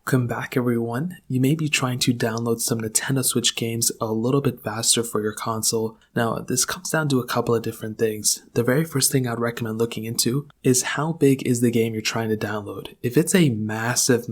Welcome back everyone. You may be trying to download some Nintendo Switch games a little bit faster for your console. Now this comes down to a couple of different things. The very first thing I'd recommend looking into is how big is the game you're trying to download. If it's a massive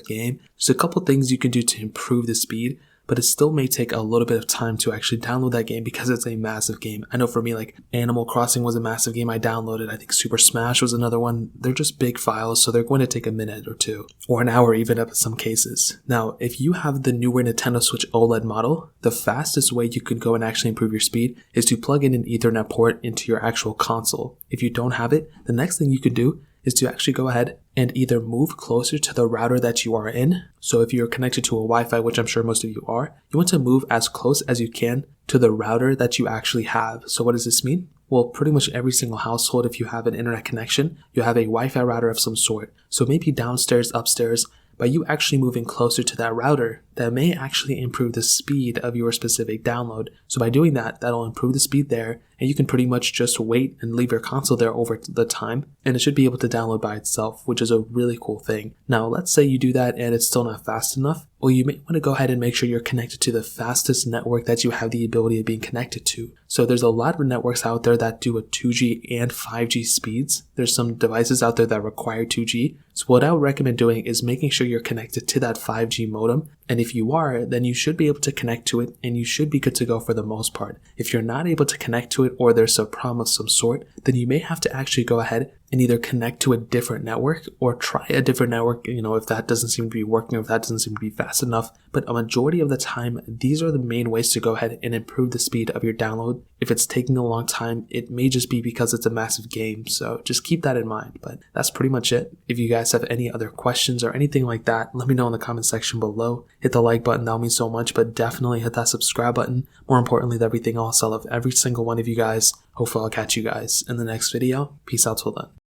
game, there's a couple things you can do to improve the speed, but it still may take a little bit of time to actually download that game because it's a massive game. I know for me, like Animal Crossing was a massive game I downloaded. I think Super Smash was another one. They're just big files, so they're going to take a minute or two, or an hour even in some cases. Now, if you have the newer Nintendo Switch OLED model, the fastest way you can go and actually improve your speed is to plug in an Ethernet port into your actual console. If you don't have it, the next thing you could do is to actually go ahead and either move closer to the router that you are in. So if you're connected to a Wi-Fi, which I'm sure most of you are, you want to move as close as you can to the router that you actually have. So what does this mean? Well, pretty much every single household, if you have an internet connection, you have a Wi-Fi router of some sort. So maybe downstairs, upstairs, by you actually moving closer to that router, that may actually improve the speed of your specific download. So by doing that, that'll improve the speed there, and you can pretty much just wait and leave your console there over the time, and it should be able to download by itself, which is a really cool thing. Now, let's say you do that and it's still not fast enough. Well, you may want to go ahead and make sure you're connected to the fastest network that you have the ability of being connected to. So there's a lot of networks out there that do a 2G and 5G speeds. There's some devices out there that require 2G. So what I would recommend doing is making sure you're connected to that 5G modem. And if you are, then you should be able to connect to it and you should be good to go for the most part. If you're not able to connect to it or there's a problem of some sort, then you may have to actually go ahead and either connect to a different network or try a different network, if that doesn't seem to be working or if that doesn't seem to be fast enough. But a majority of the time, these are the main ways to go ahead and improve the speed of your download. If it's taking a long time, it may just be because it's a massive game. So just keep that in mind. But that's pretty much it. If you guys have any other questions or anything like that, let me know in the comment section below. Hit the like button, that'll mean so much, but definitely hit that subscribe button. More importantly than everything else, I love every single one of you guys. Hopefully I'll catch you guys in the next video. Peace out till then.